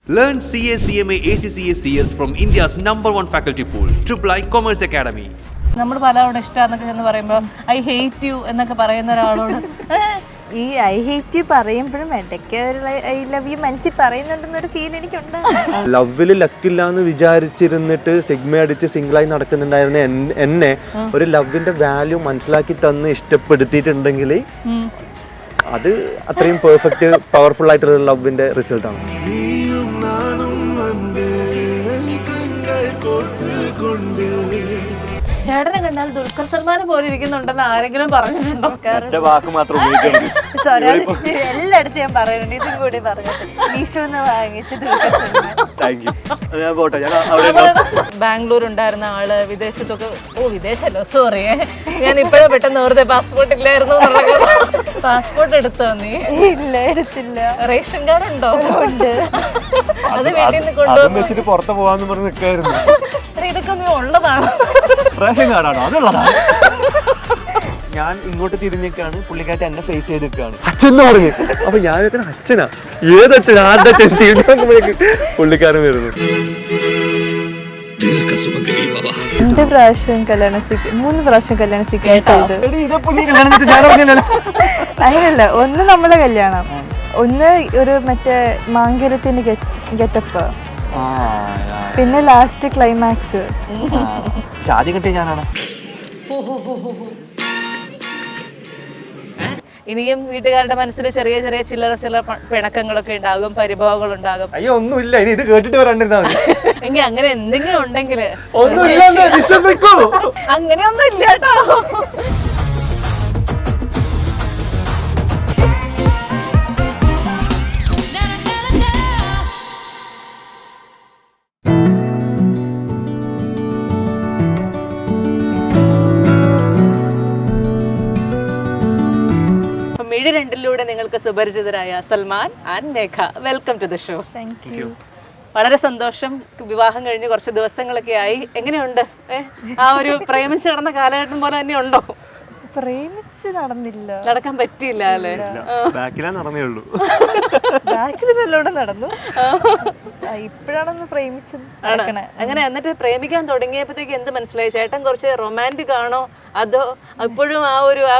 Learn CA, CMA, ACCA, CS from India's #1 faculty pool, III Commerce Academy. നമ്മൾ പലരോട് ഇഷ്ടമാണെന്നൊക്കെ എന്ന് പറയുമ്പോൾ I hate you എന്നൊക്കെ പറയുന്ന ഒരാളോട് ഈ ഐ ഹേറ്റ് യു പറയുമ്പോഴും ഇടയ്ക്ക് ഐ ലവ് യു മനസ്സിൽ പറയുന്നുണ്ടെന്നൊരു ഫീൽ എനിക്കുണ്ടാകും. ലവില് ലക്കില്ല എന്ന് വിചാരിച്ചിരുന്നിട്ട് സിഗ്മ അടിച്ച് സിംഗിളായി നടക്കുന്നുണ്ടായിരുന്ന എന്നെ ഒരു ലവിന്റെ വാല്യൂ മനസ്സിലാക്കി തന്ന് ഇഷ്ടപ്പെടുത്തിയിട്ടുണ്ടെങ്കിൽ അത് അത്രയും പെർഫെക്റ്റ് പവർഫുൾ ആയിട്ടുള്ള ലവിന്റെ റിസൾട്ട് ആണ്. ചേട്ടനെ കണ്ടാൽ ദുൽഖർ സൽമാനെ പോലെ ഇരിക്കുന്നുണ്ടെന്ന് ആരെങ്കിലും പറഞ്ഞിട്ടുണ്ടോ? സോറി, എല്ലായിടത്തും ഞാൻ പറയുന്നുണ്ട്, ഇതും കൂടി പറഞ്ഞിട്ട് മീഷോന്ന് വാങ്ങിച്ചത്. ബാംഗ്ലൂർ ഉണ്ടായിരുന്ന ആള് വിദേശത്തൊക്കെ വിദേശല്ലോ സോറി ഞാൻ ഇപ്പോഴേ പെട്ടെന്ന് ഓർത്തെ പാസ്പോർട്ട് ഇല്ലായിരുന്നു. പാസ്പോർട്ട് എടുത്തോ നീ? ഇല്ല, എടുത്തില്ല. റേഷൻ കാർഡ് ഉണ്ടോ? ഉണ്ട്. അത് വീട്ടിൽ നിന്ന് കൊണ്ടുവന്നു പുറത്ത് പോവാന്ന് പറഞ്ഞ് നിൽക്കായിരുന്നു. ഇതൊക്കെ നീ ഉള്ളതാണ്. റേഷൻ കാർഡാണോ? അതുള്ളതാണ്. ഞാൻ ഇങ്ങോട്ട് തിരിഞ്ഞേക്കാണ്, പുള്ളിക്കാരൻ എന്നെ ഫേസ് ചെയ്ത് നിൽക്കുകയാണ്. അച്ഛൻ പറഞ്ഞു. അപ്പൊ ഞാൻ വെക്കണ അച്ഛനാ, ഏതച്ഛൻ? ആരുടെ അച്ഛൻ? പുള്ളിക്കാരൻ വരുന്നു. 3 പ്രാവശ്യം കല്യാണം സീക്വൻസ് ചെയ്ത്. അങ്ങനല്ല, ഒന്ന് നമ്മുടെ കല്യാണം, ഒന്ന് ഒരു മറ്റേ മാങ്കരത്തിന്റെ ഗെറ്റപ്പ്, പിന്നെ ലാസ്റ്റ് ക്ലൈമാക്സ്. ആദ്യം കിട്ടിയ ഞാനാണ്. ഇനിയും വീട്ടുകാരുടെ മനസ്സിൽ ചെറിയ ചെറിയ ചില്ലറ പിണക്കങ്ങളൊക്കെ ഉണ്ടാകും, പരിഭവങ്ങൾ ഉണ്ടാകും. അയ്യോ, ഒന്നുമില്ല, ഇനി ഇത് കേട്ടിട്ട് വരണ്ടിരുന്നാ മതി. എങ്കിൽ അങ്ങനെ എന്തെങ്കിലും ഉണ്ടെങ്കിൽ അങ്ങനെയൊന്നും ഇല്ല കേട്ടോ. മിഴി രണ്ടിലൂടെ നിങ്ങൾക്ക് സുപരിചിതരായ Salman and Megha, welcome to the show. Thank you. വളരെ സന്തോഷം. വിവാഹം കഴിഞ്ഞ് കുറച്ച് ദിവസങ്ങളൊക്കെ ആയി. എങ്ങനെയുണ്ട്? ആ ഒരു പ്രേമിച്ച് നടന്ന കാലഘട്ടം പോലെ തന്നെ ഉണ്ടോ? പ്രേമിച്ച് നടന്നില്ല, നടക്കാൻ പറ്റിയില്ല അല്ലേ? ബാക്കിലാ നടന്നേ ഉള്ളൂ. ബാക്കിൽ നല്ലോണം നടന്നു. ഇപ്പോഴാണൊന്ന് പ്രേമിച്ച് നടക്കണേ. അങ്ങനെ എന്നിട്ട് പ്രേമിക്കാൻ തുടങ്ങിയപ്പോഴത്തേക്ക് എന്ത് മനസ്സിലായി? ചേട്ടൻ കുറച്ച് റൊമാൻറ്റിക് ആണോ അതോ ഇപ്പോഴും ആ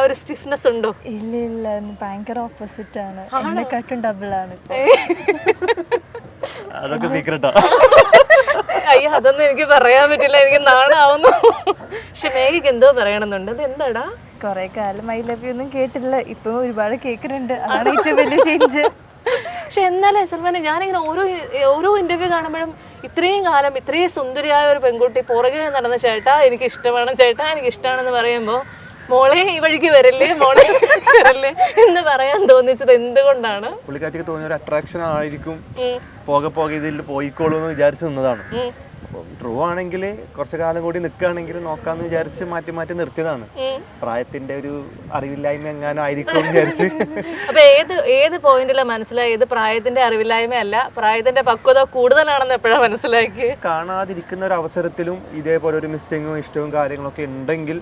ഒരു സ്റ്റിഫ്നെസ് ഉണ്ടോ? ഇല്ല ഇല്ല, ഭയങ്കര ഓപ്പോസിറ്റ് ആണ്. എന്നെക്കാട്ടും ഡബിൾ ആണ്. അതൊക്കെ സീക്രട്ടാ. അയ്യോ, അതൊന്നും എനിക്ക് പറയാൻ പറ്റില്ല, എനിക്ക് നാണാവുന്നു. പക്ഷെ മേഘയ്ക്ക് എന്തോ പറയണമെന്നുണ്ട്. അത് എന്താടാ? കൊറേ കാലം ഐ ലവ് യു ഒന്നും കേട്ടില്ല, ഇപ്പൊ ഒരുപാട് കേൾക്കുന്നുണ്ട്. അതാണ് ഏറ്റവും വലിയ ചേഞ്ച്. പക്ഷെ എന്നാലേ സൽമാനെ, ഞാനിങ്ങനെ ഓരോ ഇന്റർവ്യൂ കാണുമ്പോഴും ഇത്രയും കാലം ഇത്രയും സുന്ദരിയായ ഒരു പെൺകുട്ടി പുറകെ നടന്ന ചേട്ടാ എനിക്ക് ഇഷ്ടമാണ്, ചേട്ടാ എനിക്ക് ഇഷ്ടമാണെന്ന് പറയുമ്പോൾ മോളെ ഈ വഴിക്ക് വരല്ലേ, മോളെ വരല്ലേ എന്ന് പറയാൻ തോന്നിച്ചത് എന്തുകൊണ്ടാണ്? പുള്ളിക്കാരിക്ക് തോന്നിയ ഒരു അട്രാക്ഷൻ ആയിരിക്കും. പോകെ ഇതിൽ പോയിക്കോളൂ എന്ന് വിചാരിച്ചു നിന്നതാണ്. ട്രൂ ആണെങ്കിൽ കുറച്ചു കാലം കൂടി നിൽക്കുകയാണെങ്കിൽ നോക്കാന്ന് വിചാരിച്ച് മാറ്റി നിർത്തിയതാണ്. പ്രായത്തിന്റെ ഒരു അറിവില്ലായ്മ എങ്ങാനും ആയിരിക്കും വിചാരിച്ച്. അപ്പൊ ഏത് പോയിന്റിലാണ് മനസ്സിലായി ഇത് പ്രായത്തിന്റെ അറിവില്ലായ്മ അല്ല, പ്രായത്തിന്റെ പക്വത കൂടുതലാണെന്ന് എപ്പോഴാണ് മനസ്സിലാക്കി? കാണാതിരിക്കുന്ന ഒരു അവസരത്തിലും ഇതേപോലെ ഒരു മിസ്സിങ്ങും ഇഷ്ടവും കാര്യങ്ങളൊക്കെ ഉണ്ടെങ്കിൽ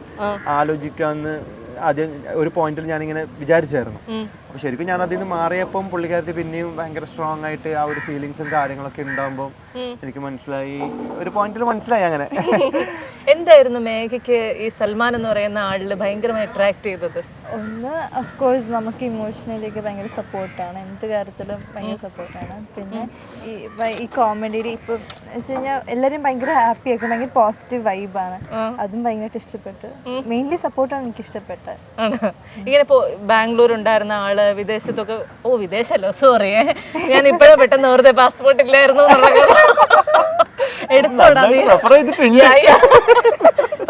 ആലോചിക്കാന്ന് ആദ്യം ഒരു പോയിന്റിൽ ഞാനിങ്ങനെ വിചാരിച്ചായിരുന്നു. അപ്പൊ ശരിക്കും ഞാൻ അതിൽ നിന്ന് മാറിയപ്പം പുള്ളിക്കാരത്തി പിന്നെയും ഭയങ്കര സ്ട്രോങ് ആയിട്ട് ആ ഒരു ഫീലിങ്സും കാര്യങ്ങളൊക്കെ ഉണ്ടാകുമ്പോൾ എനിക്ക് മനസ്സിലായി, ഒരു പോയിന്റിൽ മനസ്സിലായി അങ്ങനെ. എന്തായിരുന്നു മേഘയ്ക്ക് ഈ സൽമാൻ എന്ന് പറയുന്ന ആളില് ഭയങ്കരമായി അട്രാക്ട് ചെയ്തത്? ഒന്ന് അഫ്കോഴ്സ് നമുക്ക് ഇമോഷണലിയൊക്കെ ഭയങ്കര സപ്പോർട്ടാണ്, എന്ത് കാര്യത്തിലും ഭയങ്കര സപ്പോർട്ടാണ്. പിന്നെ ഈ കോമഡിയിൽ ഇപ്പം വെച്ച് കഴിഞ്ഞാൽ എല്ലാവരും ഭയങ്കര ഹാപ്പി ആക്കും, ഭയങ്കര പോസിറ്റീവ് വൈബാണ്. അതും ഭയങ്കരമായിട്ട് ഇഷ്ടപ്പെട്ടു. മെയിൻലി സപ്പോർട്ടാണ് എനിക്ക് ഇഷ്ടപ്പെട്ടത്. ഇങ്ങനെ ബാംഗ്ലൂർ ഉണ്ടായിരുന്ന ആള് വിദേശത്തൊക്കെ വിദേശല്ലോ സോറി ഞാൻ ഇപ്പോഴേ പെട്ടെന്ന് ഓർത്തെ പാസ്പോർട്ട് ഇല്ലായിരുന്നു. എടുത്തോടാ നീ?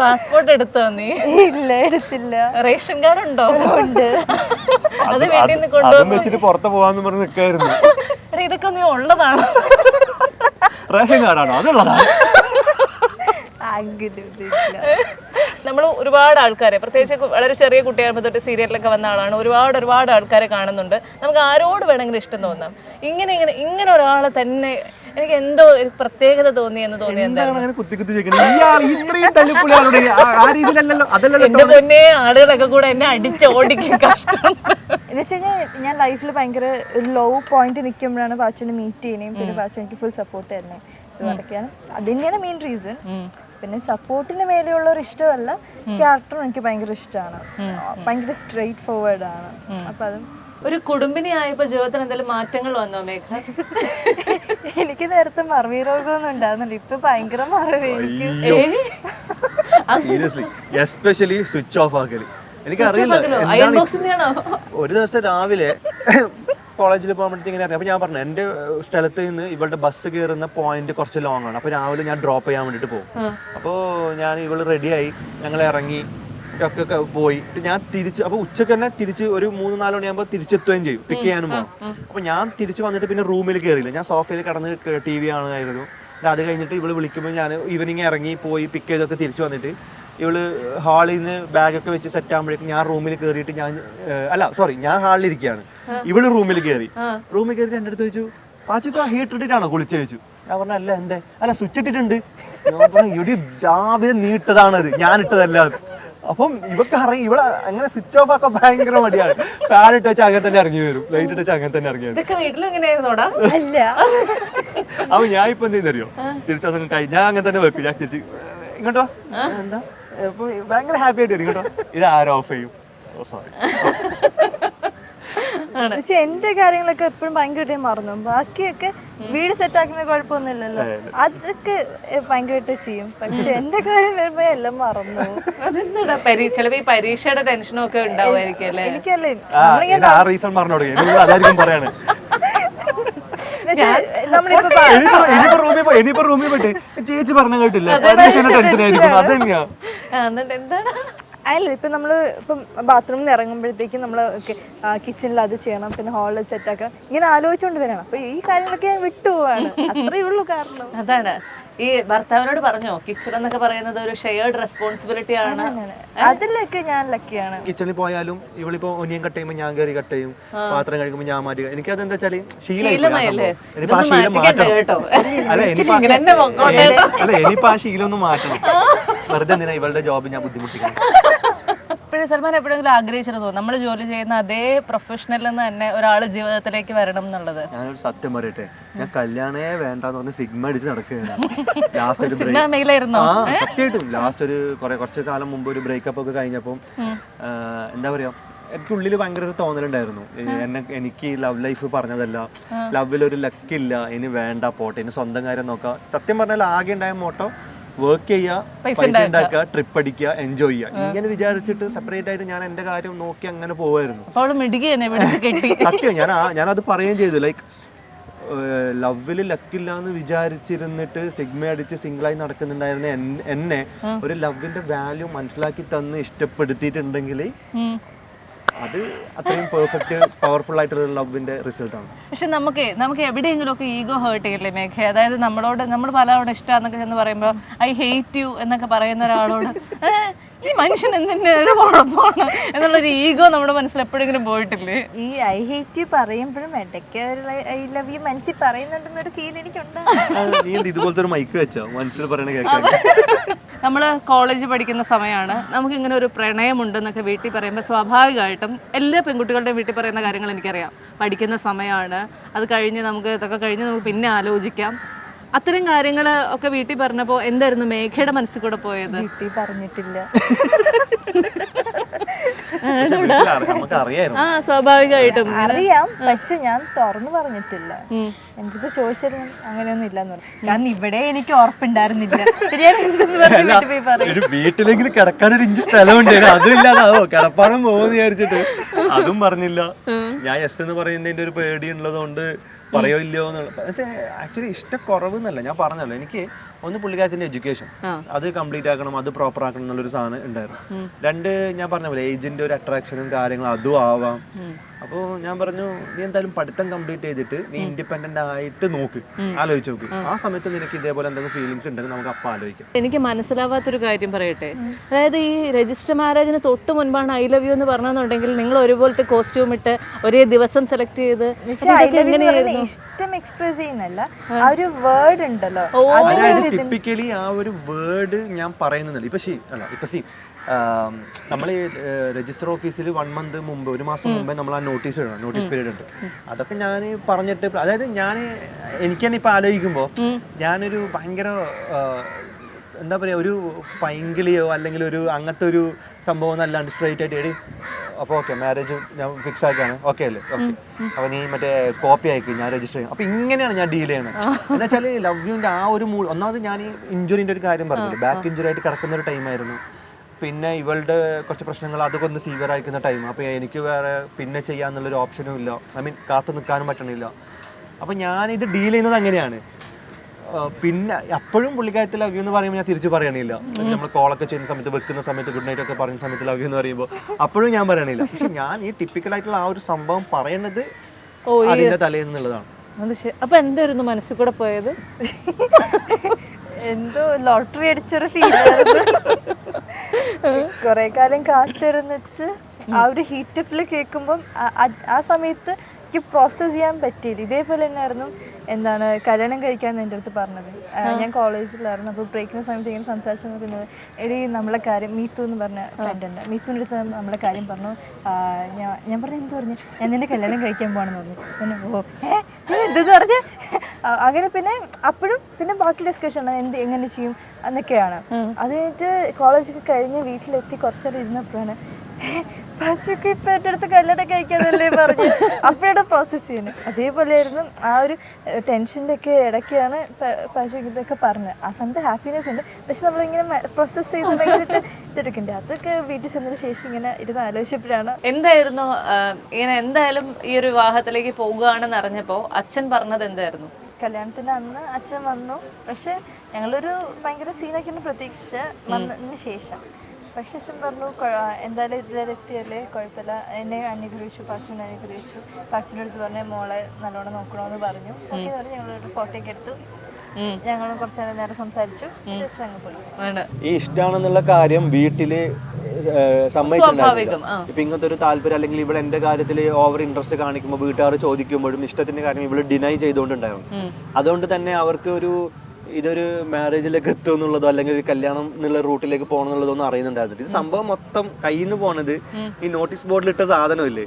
പാസ്പോർട്ട് എടുത്തോ നീ? ഇല്ല, എടുത്തില്ല. റേഷൻ കാർഡ് ഉണ്ടോ? ഉണ്ട്. അത് വീട്ടിൽ നിന്ന് കൊണ്ടുവന്നു പുറത്ത് പോവാന്ന് പറഞ്ഞ് നിൽക്കായിരുന്നു. ഇതൊക്കെ നീ ഉള്ളതാണ്. റേഷൻ കാർഡാണോ? അതുള്ളതാണ്. നമ്മൾ ഒരുപാട് ആൾക്കാരെ, പ്രത്യേകിച്ച് വളരെ ചെറിയ കുട്ടിയാകുമ്പോൾ തൊട്ട് സീരിയലിലൊക്കെ വന്ന ആളാണ്, ഒരുപാട് ആൾക്കാരെ കാണുന്നുണ്ട്. നമുക്ക് ആരോട് വേണമെങ്കിലും ഇഷ്ടം തോന്നാം. ഇങ്ങനെ ഒരാളെ തന്നെ എനിക്ക് എന്തോ ഒരു പ്രത്യേകത തോന്നിയെന്ന് തോന്നിയത് എന്താണ് അങ്ങനെ കുത്തി കുത്തി ചോദിക്കുന്നത്? ഇയാൾ ഇത്രയും തല്ലിപ്പൊളി ആളോട് ആ രീതിയിലല്ലല്ലോ, അതല്ലല്ലോ. എന്റെ പൊന്നേ, ആളുകളൊക്കെ കൂടെ എന്നെ അടിച്ചോടിക്കും, കഷ്ടം. എന്ന് വെച്ച് കഴിഞ്ഞാൽ ഞാൻ ലൈഫിൽ ഭയങ്കര ഒരു ലോ പോയിന്റ് നിൽക്കുമ്പോഴാണ് പാച്ചുവിനെ മീറ്റ് ചെയ്യണേയും പിന്നെ പാച്ചു എനിക്ക് ഫുൾ സപ്പോർട്ട് തരണേ. സോ അതൊക്കെയാണ്, അത് തന്നെയാണ് മെയിൻ റീസൺ. പിന്നെ സപ്പോർട്ടിന് മേലെയുള്ള ഒരു ഇഷ്ടമല്ല, ക്യാരക്ടറും എനിക്ക് ഭയങ്കര ഇഷ്ടമാണ്. ഭയങ്കര സ്ട്രെയിറ്റ് ഫോർവേഡ് ആണ്. അപ്പൊ അതും ഒരു കുടുംബിനി ആയപ്പോ ജീവിതത്തിൽ എന്തെങ്കിലും മാറ്റങ്ങൾ വന്നോ മേഘ? എനിക്ക് നേരത്തെ മറവി രോഗമൊന്നും ഉണ്ടായിരുന്നില്ല, ഇപ്പൊ ഭയങ്കര മറവി എനിക്ക്. സീരിയസ്ലി, എസ്പെഷ്യലി സ്വിച്ച് ഓഫ് ആക്കല്. എനിക്കറിയില്ല ഒരു ദിവസം രാവിലെ കോളേജിൽ പോകുമ്പോഴത്തേക്ക് ഇങ്ങനെ അറിയാം. അപ്പോൾ ഞാൻ പറഞ്ഞു എൻ്റെ സ്ഥലത്ത് നിന്ന് ഇവളുടെ ബസ് കയറുന്ന പോയിന്റ് കുറച്ച് ലോങ് ആണ്. അപ്പോൾ രാവിലെ ഞാൻ ഡ്രോപ്പ് ചെയ്യാൻ വേണ്ടിയിട്ട് പോകും. അപ്പോൾ ഞാൻ ഇവള് റെഡിയായി, ഞങ്ങൾ ഇറങ്ങി ഒക്കെ പോയി. ഞാൻ തിരിച്ച്, അപ്പോൾ ഉച്ചക്ക് തന്നെ തിരിച്ച് ഒരു 3-4 മണിയാകുമ്പോൾ തിരിച്ചെത്തുകയും ചെയ്യും, പിക്ക് ചെയ്യാനും പോകും. അപ്പോൾ ഞാൻ തിരിച്ച് വന്നിട്ട് പിന്നെ റൂമിൽ കയറിയില്ല, ഞാൻ സോഫയിൽ കിടന്ന് TV കാണുമായിരുന്നു. അത് കഴിഞ്ഞിട്ട് ഇവള് വിളിക്കുമ്പോൾ ഞാൻ ഈവനിങ് ഇറങ്ങി പോയി പിക്ക് ചെയ്തൊക്കെ തിരിച്ചു വന്നിട്ട് ഇവള് ഹാളിൽ നിന്ന് ബാഗൊക്കെ വെച്ച് സെറ്റ് ആകുമ്പോഴേക്കും ഞാൻ റൂമിൽ കയറിയിട്ട് ഞാൻ ഹാളിൽ ഇരിക്കുകയാണ്, ഇവള് റൂമിൽ കയറി. റൂമിൽ കയറിയിട്ട് എൻ്റെ അടുത്ത് ചോദിച്ചു, പാച്ചു ആ ഹീറ്റർ ഇട്ടിട്ടാണോ കുളിച്ച് ചോദിച്ചു. ഞാൻ പറഞ്ഞ അല്ല, എന്തേ? അല്ല സ്വിച്ച് ഇട്ടിട്ടുണ്ട്. ഞാൻ പറഞ്ഞു ഇവിടെ രാവിലെ നീട്ടതാണത്, ഞാൻ ഇട്ടതല്ല. അപ്പം ഇവക്ക് അറിയാം ഇവിടെ അങ്ങനെ സ്വിച്ച് ഓഫ് ആക്കാൻ ഭയങ്കര മടിയാണ്. ഫാൻ ഇട്ട് വെച്ചാൽ അങ്ങനെ തന്നെ ഇറങ്ങി വരും, ലൈറ്റ് ഇട്ട് വെച്ചാൽ അങ്ങനെ തന്നെ ഇറങ്ങി വരും. അല്ല. അപ്പൊ ഞാൻ ഇപ്പൊ എന്ത് ചെയ്യുന്നറിയോ, തിരിച്ചൊന്നും ഞാൻ അങ്ങനെ തന്നെ വെക്കും. ഞാൻ തിരിച്ച് ഇങ്ങോട്ടോ എന്താ ഭയങ്കര ഹാപ്പി ആയിട്ട് വരും. ഇങ്ങോട്ടോ ഇത് ആരും ഓഫ് ചെയ്യും. സോറി. എന്റെ കാര്യങ്ങളൊക്കെ എപ്പോഴും ഭയങ്കരമായിട്ട് മറന്നു. ബാക്കിയൊക്കെ വീട് സെറ്റ് ആക്കുന്ന കുഴപ്പമൊന്നുമില്ലല്ലോ, അതൊക്കെ ഭയങ്കരമായിട്ട് ചെയ്യും. പക്ഷെ എന്റെ കാര്യം വരുമ്പോ എല്ലാം മറന്നു. അതെന്താ ചിലപ്പോ ഈ പരീക്ഷയുടെ ടെൻഷനും ഒക്കെ ഉണ്ടാവുമായിരിക്കും അല്ലേ? എനിക്കല്ലേ ആ റീസൺ പറഞ്ഞു തുടങ്ങി, അതായിരിക്കും പറയാണ്. ഇനിയിപ്പോ റൂമിൽ പോയിട്ട് ചേച്ചി പറഞ്ഞ കേട്ടില്ല, ടെൻഷൻ ആയിരിക്കും. അതെങ്ങനെയാ എന്താണ് അല്ല, ഇപ്പം നമ്മൾ ഇപ്പം ബാത്റൂമിൽ നിന്ന് ഇറങ്ങുമ്പോഴത്തേക്കും നമ്മൾ കിച്ചണിൽ അത് ചെയ്യണം, പിന്നെ ഹാളിൽ സെറ്റാക്കാം, ഇങ്ങനെ ആലോചിച്ചുകൊണ്ട് വരണം. അപ്പൊ ഈ കാര്യങ്ങളൊക്കെ ഞാൻ വിട്ടുപോവാണ്, അത്രയേ ഉള്ളൂ കാരണം. അതാണ് ഈ ഭർത്താവിനോട് പറഞ്ഞോ കിച്ചൺ എന്നൊക്കെ പറയുന്നത് ഒരു ഷെയർഡ് റെസ്പോൺസിബിലിറ്റി ആണ്? അതിലൊക്കെ ഞാൻ ലക്കിയാണ്. കിച്ചണിൽ പോയാലും ഇവളിപ്പോ ഒനിയൻ കട്ട് ചെയ്യുമ്പോൾ ഞാൻ കയറി കട്ട് ചെയ്യും, പാത്രം കഴിക്കുമ്പോൾ ഞാൻ മാറ്റി. എനിക്ക് അതെന്താ വെച്ചാല് ശീലമായി. ഇനിയിപ്പോ ആ ശീലം മാറ്റണം. ഇനിയിപ്പോ ആ ശീലം ഒന്ന് മാറ്റണം. വെറുതെ എന്തിനാ ഇവളുടെ ജോബ് ഞാൻ ബുദ്ധിമുട്ടിക്കണം. സൽമാൻ എപ്പോഴെങ്കിലും ആഗ്രഹിച്ചിരുന്നോ നമ്മൾ ജോലി ചെയ്യുന്ന അതേ പ്രൊഫഷണലിൽ നിന്ന് തന്നെ ഒരാള് ജീവിതത്തിലേക്ക് വരണം എന്നുള്ളത്? ഞാനൊരു സത്യം പറയട്ടെ, ഞാൻ കല്യാണേ വേണ്ടെന്ന് പറഞ്ഞ് സിഗ്മ അടിച്ച് നടക്കുകയാണ്. സത്യമായിട്ടും ലാസ്റ്റ് ഒരു കുറച്ച് കാലം മുമ്പ് ഒരു ബ്രേക്കപ്പ് ഒക്കെ കഴിഞ്ഞപ്പോൾ എന്താ പറയാ, എനിക്കുള്ളിൽ ഭയങ്കര ഒരു തോന്നലുണ്ടായിരുന്നു, എനിക്ക് ലവ് ലൈഫ് പറഞ്ഞതല്ല, ലവിലൊരു ലക്കില്ല, ഇനി വേണ്ട പോട്ടെ, ഇനി സ്വന്തം കാര്യം നോക്കാം. സത്യം പറഞ്ഞാൽ ആകെ ഉണ്ടായ മോട്ടോ വർക്ക് ചെയ്യുക, പൈസ ഉണ്ടാക്കുക, ട്രിപ്പ് അടിക്കുക, എൻജോയ് ചെയ്യുക. ഇങ്ങനെ വിചാരിച്ചിട്ട് സെപ്പറേറ്റ് ആയിട്ട് ഞാൻ എന്റെ കാര്യം നോക്കി അങ്ങനെ പോവായിരുന്നു. സത്യം ഞാനത് പറയുകയും ചെയ്തു. ലൈക്ക് ലവില് ലക്കില്ല എന്ന് വിചാരിച്ചിരുന്നിട്ട് സിഗ്മ അടിച്ച് സിംഗിളായി നടക്കുന്നുണ്ടായിരുന്ന എന്നെ ഒരു ലവിന്റെ വാല്യൂ മനസ്സിലാക്കി തന്ന് ഇഷ്ടപ്പെടുത്തിയിട്ടുണ്ടെങ്കിൽ അത് അത്രയും പെർഫെക്റ്റ് പവർഫുൾ ആയിട്ടുള്ള ലവിന്റെ റിസൾട്ട് ആണ്. പക്ഷെ നമുക്ക് എവിടെയെങ്കിലും ഒക്കെ ഈഗോ ഹേർട്ട് ചെയ്യില്ലേ മേഘ? അതായത് നമ്മൾ പലരോട് ഇഷ്ടമാന്നൊക്കെ ചെന്ന് പറയുമ്പോൾ ഐ ഹേറ്റ് യു എന്നൊക്കെ പറയുന്ന ഒരാളോട് ഈ മനുഷ്യൻ എന്തിന്റെ ഒരു കുഴപ്പമാണ് എന്നുള്ളൊരു ഈഗോ നമ്മുടെ മനസ്സിൽ എപ്പോഴെങ്കിലും പോയിട്ടില്ലേ? ഈ ഐ ഹേറ്റ് യു പറയുമ്പോഴും ഇടയ്ക്ക് ഐ ലവ് യു മനസ്സിൽ പറയുന്നുണ്ടെന്നൊരു ഫീൽ എനിക്കുണ്ടാകും. ഇതുപോലത്തെ ഒരു മൈക്ക് വെച്ചോ മനസ്സിൽ പറയണ കേൾക്കാൻ? നമ്മൾ കോളേജ് പഠിക്കുന്ന സമയമാണ്, നമുക്കിങ്ങനെ ഒരു പ്രണയമുണ്ടെന്നൊക്കെ വീട്ടിൽ പറയുമ്പോൾ സ്വാഭാവികമായിട്ടും എല്ലാ പെൺകുട്ടികളുടെയും വീട്ടിൽ പറയുന്ന കാര്യങ്ങൾ എനിക്കറിയാം. പഠിക്കുന്ന സമയമാണ്, അത് കഴിഞ്ഞ് ഇതൊക്കെ കഴിഞ്ഞ് നമുക്ക് പിന്നെ ആലോചിക്കാം. അത്തരം കാര്യങ്ങൾ ഒക്കെ വീട്ടിൽ പറഞ്ഞപ്പോൾ എന്തായിരുന്നു മേഘയുടെ മനസ്സിൽ കൂടെ പോയത്? വീട്ടിൽ പറഞ്ഞിട്ടില്ല. സ്വാഭാവികമായിട്ടും അറിയാം, പക്ഷെ ഞാൻ തുറന്നു പറഞ്ഞിട്ടില്ല. എനിക്കിത് ചോദിച്ചാലും അങ്ങനെയൊന്നും ഇല്ലെന്ന് പറഞ്ഞു. കാരണം ഇവിടെ എനിക്ക് ഉറപ്പുണ്ടായിരുന്നില്ല. വീട്ടിലെങ്കിലും കിടക്കാനൊരു ഇഞ്ച് സ്ഥലമുണ്ട്, അതും ഇല്ലാതാവോ, കിടപ്പാടും പോകുമെന്ന് വിചാരിച്ചിട്ട് അതും പറഞ്ഞില്ല. ഞാൻ എസ് എന്ന് പറയുന്നതിന്റെ ഒരു പേടി ഉള്ളതുകൊണ്ട് പറയോ ഇല്ലയോ എന്നുള്ള. ആക്ച്വലി ഇഷ്ടക്കുറവ് എന്നല്ല, ഞാൻ പറഞ്ഞല്ലോ, എനിക്ക് ഒന്ന് പുള്ളിക്കാരത്തിന്റെ എഡ്യൂക്കേഷൻ അത് കംപ്ലീറ്റ് ആക്കണം, അത് പ്രോപ്പർ ആക്കണം എന്നുള്ളൊരു സാധനം ഉണ്ടായിരുന്നു. രണ്ട്, ഞാൻ പറഞ്ഞ പോലെ ഏജിന്റെ ഒരു അട്രാക്ഷനും കാര്യങ്ങളും അതും ആവാം. അപ്പോൾ ഞാൻ പറഞ്ഞു നീ എന്തായാലും പഠിത്തം കംപ്ലീറ്റ് ചെയ്തിട്ട് നീ ഇൻഡിപെൻഡന്റ് ആയിട്ട് നോക്ക്, ആലോചിച്ച് നോക്ക്. ആ സമയത്ത് നിനക്ക് ഇതേപോലെ എന്തെങ്കിലും ഫീലിങ്സ് ഉണ്ടെങ്കിൽ നമുക്ക് അപ്പം ആലോചിക്കാം. എനിക്ക് മനസ്സിലാവാത്തൊരു കാര്യം പറയട്ടെ, അതായത് ഈ രജിസ്റ്റർ മാരേജിന് തൊട്ട് മുൻപാണ് ഐ ലവ് യു എന്ന് പറഞ്ഞെന്നുണ്ടെങ്കിൽ നിങ്ങൾ ഒരുപോലത്തെ കോസ്റ്റ്യൂം ഇട്ട് ഒരേ ദിവസം സെലക്ട് ചെയ്ത് ഇഷ്ടം എക്സ്പ്രസ് ചെയ്യുന്നല്ല, ആ ഒരു വേർഡ് ഉണ്ടല്ലോ. അതായത് ടിപ്പിക്കലി ആ ഒരു വേർഡ് ഞാൻ പറയുന്നില്ല. ഇപ്പൊ സി നമ്മൾ രജിസ്റ്റർ ഓഫീസിൽ 1 month മുമ്പ്, 1 മാസം മുമ്പേ നമ്മൾ ആ നോട്ടീസ് ഇടണം, നോട്ടീസ് പീരീഡ് ഉണ്ട്. അതൊക്കെ ഞാൻ പറഞ്ഞിട്ട്, അതായത് എനിക്ക് തന്നെ ഇപ്പൊ ആലോചിക്കുമ്പോൾ ഞാനൊരു ഭയങ്കര എന്താ പറയുക, ഒരു പൈങ്കിളിയോ അല്ലെങ്കിൽ ഒരു അങ്ങനത്തെ ഒരു സംഭവം അല്ലാണ്ട് സ്ട്രൈറ്റ് ആയിട്ട് അപ്പോൾ ഓക്കെ മാരേജ് ഞാൻ ഫിക്സ് ആക്കിയാണ്, ഓക്കെ അല്ലേ, ഓക്കെ അപ്പോൾ നീ മറ്റേ കോപ്പി അയക്കും, ഞാൻ രജിസ്റ്റർ ചെയ്യും. അപ്പോൾ ഇങ്ങനെയാണ് ഞാൻ ഡീൽ ചെയ്യണത്. എന്ന് വെച്ചാൽ ലവ് യുവിൻ്റെ ആ ഒരു ഒന്നാമത് ഞാൻ ഈ ഇഞ്ചുറിൻ്റെ ഒരു കാര്യം പറഞ്ഞില്ലേ, ബാക്ക് ഇഞ്ചുറി ആയിട്ട് കിടക്കുന്ന ഒരു ടൈമായിരുന്നു. പിന്നെ ഇവളുടെ കുറച്ച് പ്രശ്നങ്ങൾ അതൊക്കെ ഒന്ന് സീവിയർ ആയിരിക്കുന്ന ടൈം. അപ്പോൾ എനിക്ക് വേറെ പിന്നെ ചെയ്യാന്നുള്ളൊരു ഓപ്ഷനും ഇല്ല, കാത്തു നിൽക്കാനും പറ്റണില്ല. അപ്പോൾ ഞാനിത് ഡീൽ ചെയ്യുന്നത് അങ്ങനെയാണ്. പിന്നെ അപ്പോഴും പുള്ളിക്കാരത്തിൽ ലവ് യു എന്ന് പറയുമ്പോൾ ഞാൻ തിരിച്ച് പറയണില്ല. നമ്മൾ കോളൊക്കെ ചെയ്യുന്ന സമയത്ത്, വെക്കുന്ന സമയത്ത്, ഗുഡ് നൈറ്റ് ഒക്കെ പറയുന്ന സമയത്ത് ലവ് യു എന്ന് പറയുമ്പോൾ അപ്പോഴും ഞാൻ പറയണില്ല. പക്ഷെ ഞാൻ ഈ ടിപ്പിക്കലായിട്ടുള്ള ആ ഒരു സംഭവം പറയണത് അതിന്റെ തലേന്നുള്ളതാണ്. അപ്പൊ എന്തായിരുന്നു മനസ്സിൽ കൂടെ പോയത്? എന്തോ ലോട്ടറി അടിച്ചൊരു ഫീൽ. കുറെ കാലം കാത്തിരുന്നിട്ട് ആ ഒരു ഹീറ്റപ്പിൽ കേൾക്കുമ്പം ആ സമയത്ത് എനിക്ക് പ്രോസസ്സ് ചെയ്യാൻ പറ്റിയില്ല. ഇതേപോലെ തന്നെയായിരുന്നു എന്താണ് കല്യാണം കഴിക്കാമെന്ന് എൻ്റെ അടുത്ത് പറഞ്ഞത്. ഞാൻ കോളേജിലായിരുന്നു. അപ്പോൾ ബ്രേക്കിന് സമയത്ത് ഇങ്ങനെ സംസാരിച്ചു. പിന്നെ എടി നമ്മളെ കാര്യം, മീത്തു എന്ന് പറഞ്ഞ ഫ്രണ്ട് ഉണ്ട്, മീത്തുവിൻ്റെ അടുത്ത് നമ്മളെ കാര്യം പറഞ്ഞു. ഞാൻ പറഞ്ഞു എന്ത് പറഞ്ഞു, ഞാൻ നിന്നെ കല്യാണം കഴിക്കാൻ പോകണമെന്ന് പറഞ്ഞു. പിന്നെ എന്തെന്ന് പറഞ്ഞ് അങ്ങനെ പിന്നെ അപ്പോഴും പിന്നെ ബാക്കി ഡിസ്കഷൻ എങ്ങനെ ചെയ്യും എന്നൊക്കെയാണ്. അത് കഴിഞ്ഞിട്ട് കോളേജൊക്കെ കഴിഞ്ഞ് വീട്ടിലെത്തി കുറച്ചേരം ഇരുന്നപ്പോഴാണ് പാച്ചൊക്കെ ഇപ്പം എൻ്റെ അടുത്ത് കല്യാണം കഴിക്കാന്നല്ലേ പറഞ്ഞ് അപ്പോഴാണ് പ്രോസസ്സ് ചെയ്യുന്നത്. അതേപോലെയായിരുന്നു ആ ഒരു ടെൻഷൻ്റെ ഒക്കെ ഇടയ്ക്കാണ് പാച്ചു ഇതൊക്കെ പറഞ്ഞത്. ആ സമയത്ത് ഹാപ്പിനെസ് ഉണ്ട്, പക്ഷെ നമ്മളിങ്ങനെ പ്രോസസ്സ് ചെയ്ത് ഭയങ്കരമായിട്ട് ഇതെടുക്കണ്ടേ. അതൊക്കെ വീട്ടിൽ ചെന്നതിന് ശേഷം ഇങ്ങനെ ഇരുന്ന് ആലോചിച്ചപ്പോഴാണ്. എന്തായിരുന്നു ഇങ്ങനെ എന്തായാലും ഈ ഒരു വിവാഹത്തിലേക്ക് പോകുകയാണെന്ന് അറിഞ്ഞപ്പോൾ അച്ഛൻ പറഞ്ഞത് എന്തായിരുന്നു? കല്യാണത്തിന് അന്ന് അച്ഛൻ വന്നു, പക്ഷെ ഞങ്ങളൊരു ഭയങ്കര സീനൊക്കെയാണ് പ്രതീക്ഷിച്ച് വന്നതിന് ശേഷം. പക്ഷെ അച്ഛൻ പറഞ്ഞു എന്തായാലും ഇതുവരെ എത്തിയല്ലേ, കുഴപ്പമില്ല. എന്നെ അനുഗ്രഹിച്ചു, പാച്ചുവിനെ അനുഗ്രഹിച്ചു. പാച്ചുവിൻ്റെ അടുത്ത് പറഞ്ഞ മോളെ നല്ലോണം നോക്കണമെന്ന് പറഞ്ഞു. ഓക്കെ എന്ന് പറഞ്ഞ് ഞങ്ങളൊരു ഫോട്ടോ ഒക്കെ എടുത്തു. ഞങ്ങൾ കുറച്ച് നേരം സംസാരിച്ചു. അങ്ങ് പോയി. ഈ ഇഷ്ടമാണെന്നുള്ള കാര്യം വീട്ടില് സമ്മതിച്ചിട്ടുണ്ടായിരുന്നു. ഇപ്പൊ ഇങ്ങനത്തെ ഒരു താല്പര്യം അല്ലെങ്കിൽ ഇവിടെ എന്റെ കാര്യത്തിൽ ഓവർ ഇൻട്രസ്റ്റ് കാണിക്കുമ്പോൾ വീട്ടുകാർ ചോദിക്കുമ്പോഴും ഇഷ്ടത്തിന്റെ കാര്യം ഇവള് ഡിനൈ ചെയ്തുകൊണ്ടുണ്ടായിരുന്നു. അതുകൊണ്ട് തന്നെ അവർക്ക് ഇതൊരു മാരേജിലേക്ക് എത്തും എന്നുള്ളതോ അല്ലെങ്കിൽ ഒരു കല്യാണം എന്നുള്ള റൂട്ടിലേക്ക് പോകണം എന്നുള്ളതൊന്നും അറിയുന്നുണ്ടായിരുന്നു. ഇത് സംഭവം മൊത്തം കയ്യിൽ നിന്ന് പോണത് ഈ നോട്ടീസ് ബോർഡിൽ ഇട്ട സാധനമില്ലേ,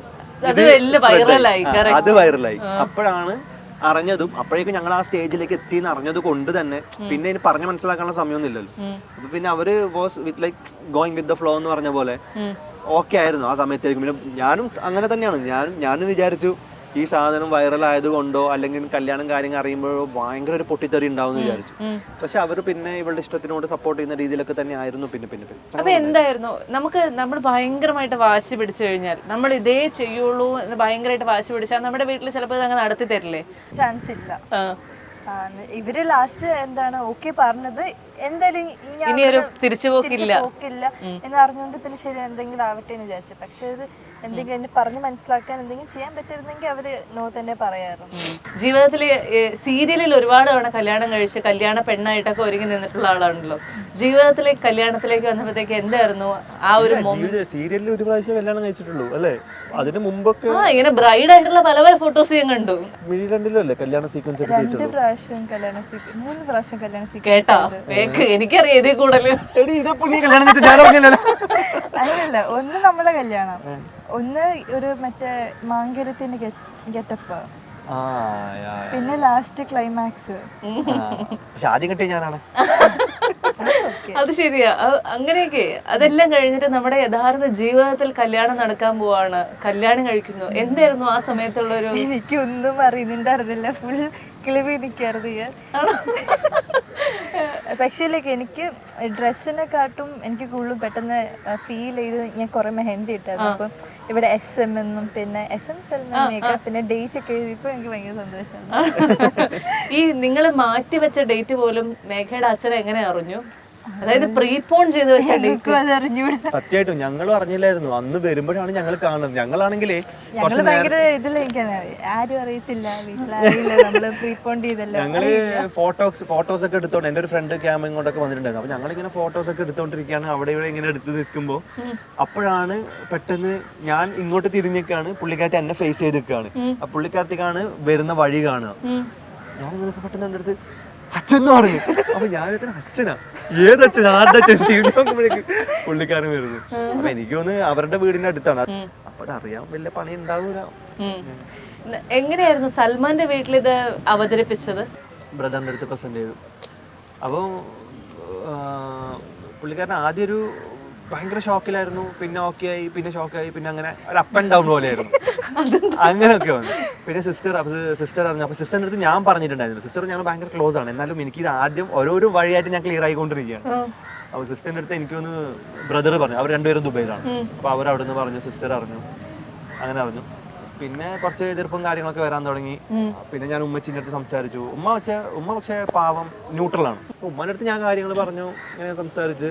അത് വൈറലായി. അപ്പോഴാണ് അറിഞ്ഞതും, അപ്പോഴേക്കും ഞങ്ങൾ ആ സ്റ്റേജിലേക്ക് എത്തിയെന്ന് അറിഞ്ഞത് കൊണ്ട് തന്നെ പിന്നെ ഇനി പറഞ്ഞ് മനസ്സിലാക്കാനുള്ള സമയമൊന്നും ഇല്ലല്ലോ. അപ്പൊ പിന്നെ അവര് was with like going with the flow എന്ന് പറഞ്ഞ പോലെ ഓക്കെ ആയിരുന്നു ആ സമയത്തേക്കും. പിന്നെ ഞാനും അങ്ങനെ തന്നെയാണ്. ഞാനും വിചാരിച്ചു ഈ സാധനം വൈറൽ ആയതുകൊണ്ടോ അല്ലെങ്കിൽ കല്യാണം കാര്യങ്ങൾ അറിയുമ്പോഴോ ഭയങ്കര ഒരു പൊട്ടിത്തെറി ഉണ്ടാവും എന്ന് വിചാരിച്ചു. പക്ഷെ അവർ പിന്നെ ഇവളുടെ ഇഷ്ടത്തിനോട് സപ്പോർട്ട് ചെയ്യുന്ന രീതിയിലൊക്കെ തന്നെ ആയിരുന്നു. പിന്നെ അപ്പൊ എന്തായിരുന്നു നമ്മൾ ഭയങ്കരമായിട്ട് വാശി പിടിച്ചു കഴിഞ്ഞാൽ, നമ്മൾ ഇതേ ചെയ്യുള്ളൂ എന്ന് ഭയങ്കരമായിട്ട് വാശി പിടിച്ചാൽ നമ്മുടെ വീട്ടിൽ ചിലപ്പോൾ അങ്ങ് നടത്തി തരില്ലേ? ചാൻസ് ഇല്ല. ഇവര് ലാസ്റ്റ് എന്താണ് ഓക്കെ പറഞ്ഞത്, എന്തായാലും ഇനിയൊരു തിരിച്ചുപോക്കില്ല എന്ന് അറിഞ്ഞുകൊണ്ട് പിന്നെ ശരി എന്തെങ്കിലും ആവട്ടെ എന്ന് വിചാരിച്ചു. പക്ഷെ ഇത് എന്തെങ്കിലും എന്നെ പറഞ്ഞ് മനസ്സിലാക്കാൻ എന്തെങ്കിലും ചെയ്യാൻ പറ്റിയിരുന്നെങ്കിൽ അവര് നോ തന്നെ പറയാറുണ്ട്. ജീവിതത്തില് സീരിയലിൽ ഒരുപാട് തവണ കല്യാണം കഴിച്ച് കല്യാണ പെണ്ണായിട്ടൊക്കെ ഒരുങ്ങി നിന്നിട്ടുള്ള ആളാണല്ലോ. ജീവിതത്തിലെ കല്യാണത്തിലേക്ക് വന്നപ്പോഴത്തേക്ക് എന്തായിരുന്നു ആ ഒരു സീരിയലിൽ ഒരു പ്രാവശ്യം കല്യാണം കഴിച്ചിട്ടുള്ളൂ അല്ലേ? അതിന് മുമ്പൊക്കെ ഇങ്ങനെ ബ്രൈഡ് ആയിട്ടുള്ള പല പല ഫോട്ടോസ് ഞാൻ കണ്ടു. കല്യാണ സീക്വൻസ് 2 പ്രാവശ്യം കല്യാണ സീക്വൻസ്, 3 പ്രാവശ്യം കല്യാണ സീക്വൻസ്. കേട്ടോ, എനിക്കറിയാം ഇതിൽ കൂടുതൽ. അങ്ങനല്ല, ഒന്ന് നമ്മുടെ കല്യാണം, ഒന്ന് ഒരു മറ്റേ മാങ്കരത്തിന്റെ ഗെറ്റപ്പ്, പിന്നെ ലാസ്റ്റ് ക്ലൈമാക്സ്. ആദ്യം കിട്ടിയ ഞാനാണ്. അത് ശരിയാ. അങ്ങനെയൊക്കെ അതെല്ലാം കഴിഞ്ഞിട്ട് നമ്മുടെ യഥാർത്ഥ ജീവിതത്തിൽ കല്യാണം നടക്കാൻ പോവാണ്, കല്യാണം കഴിക്കുന്നു. എന്തായിരുന്നു ആ സമയത്തുള്ളൊരു? എനിക്കൊന്നും അറിയുന്നുണ്ടായിരുന്നില്ല, ഫുൾ കിളിവി നിൽക്കായിരുന്നു ഞാൻ. പക്ഷേ എനിക്ക് ഡ്രസ്സിനെക്കാട്ടും എനിക്ക് കൂടുതലും പെട്ടെന്ന് ഫീൽ ചെയ്ത് ഞാൻ കുറെ മെഹന്തി ഇട്ടായിരുന്നു. അപ്പം ഇവിടെ SM എന്നും പിന്നെ SM സെൽമയൊക്കെ പിന്നെ ഡേറ്റ് ഒക്കെ എഴുതിയപ്പോൾ എനിക്ക് ഭയങ്കര സന്തോഷമാണ്. ഈ നിങ്ങൾ മാറ്റിവെച്ച ഡേറ്റ് പോലും മേഘയുടെ അച്ഛൻ എങ്ങനെ അറിഞ്ഞു? അതായത് പ്രീപോൺ ചെയ്ത് വെച്ച ഡേറ്റ്. അത് അറിഞ്ഞൂടാ. സത്യമായിട്ടും ഞങ്ങളും അറിഞ്ഞില്ലായിരുന്നു. അന്ന് വരുമ്പോഴാണ് ഞങ്ങൾ കാണുന്നത്. ഞങ്ങളാണെങ്കിലേ ഞങ്ങള് ഭയങ്കര ഇതിലേക്കാണ്, ആരും അറിയത്തില്ല, വീട്ടിലറിയില്ല, നമ്മള് പ്രീപോണ്ട് ചെയ്തല്ലോ. ഞങ്ങള് ഫോട്ടോസ് ഒക്കെ എടുത്തോണ്ട് എന്റെ ഒരു ഫ്രണ്ട് ക്യാമറ കൊണ്ടൊക്കെ വന്നിട്ടുണ്ടായിരുന്നു. അപ്പൊ ഞങ്ങളിങ്ങനെ ഫോട്ടോസ് ഒക്കെ എടുത്തോണ്ടിരിക്കുകയാണ്, അവിടെ ഇവിടെ ഇങ്ങനെ എടുത്ത് നിൽക്കുമ്പോ അപ്പോഴാണ് പെട്ടെന്ന് ഞാൻ ഇങ്ങോട്ട് തിരിഞ്ഞേക്കാണ്, പുള്ളിക്കാരത്തി എന്നെ ഫേസ് ചെയ്ത് നിൽക്കുകയാണ്. ആ പുള്ളിക്കാരത്തിക്കാണ് വരുന്ന വഴി കാണുക. ഞാൻ ഇങ്ങനെ പെട്ടെന്ന് എൻ്റെ അടുത്ത് അച്ഛന്ന് പറഞ്ഞു. അപ്പൊ ഞാൻ അച്ഛനാ, ഏതച്ഛൻ, ആരുടെ അച്ഛൻ നോക്കുമ്പോഴേക്ക് പുള്ളിക്കാരൻ വരുന്നു. അപ്പൊ എനിക്ക് തോന്നുന്നു അവരുടെ വീടിന്റെ അടുത്താണ്. അപ്പോഴറിയാം വലിയ പണി ഉണ്ടാവൂല. എങ്ങനെയായിരുന്നു സൽമാന്റെ വീട്ടിൽ ഇത് അവതരിപ്പിച്ചത്? ബ്രദറിന്റെ അടുത്ത് പ്രസന്റ് ചെയ്തു. അപ്പോൾ പുള്ളിക്കാരൻ ആദ്യം ഒരു ഭയങ്കര ഷോക്കിലായിരുന്നു, പിന്നെ ഓക്കെ ആയി, പിന്നെ ഷോക്കായി, പിന്നെ അങ്ങനെ ഒരു അപ്പ് ആൻഡ് ഡൗൺ പോലെയായിരുന്നു. അങ്ങനെയൊക്കെ വന്നു. പിന്നെ സിസ്റ്റർ അറിഞ്ഞു. അപ്പോൾ സിസ്റ്ററിൻ്റെ അടുത്ത് ഞാൻ പറഞ്ഞിട്ടുണ്ടായിരുന്നു, സിസ്റ്റർ ഞങ്ങൾ ഭയങ്കര ക്ലോസ് ആണ്, എന്നാലും എനിക്ക് ഇത് ആദ്യം ഓരോരോ വഴിയായിട്ട് ഞാൻ ക്ലിയർ ആയിക്കൊണ്ടിരിക്കുകയാണ്. അപ്പോൾ സിസ്റ്ററിൻ്റെ അടുത്ത് എനിക്കൊന്ന് ബ്രദർ പറഞ്ഞു, അവർ രണ്ടുപേരും ദുബൈയിലാണ്. അപ്പോൾ അവർ അവിടെ നിന്ന് പറഞ്ഞു, സിസ്റ്റർ അറിഞ്ഞു, അങ്ങനെ അറിഞ്ഞു. പിന്നെ കുറച്ച് എതിർപ്പും കാര്യങ്ങളൊക്കെ വരാൻ തുടങ്ങി. പിന്നെ ഞാൻ ഉമ്മച്ചിൻ്റെ അടുത്ത് സംസാരിച്ചു. ഉമ്മ പക്ഷേ പാവം ന്യൂട്രലാണ്. ഉമ്മൻ്റെ അടുത്ത് ഞാൻ കാര്യങ്ങൾ പറഞ്ഞു, ഇങ്ങനെ സംസാരിച്ച്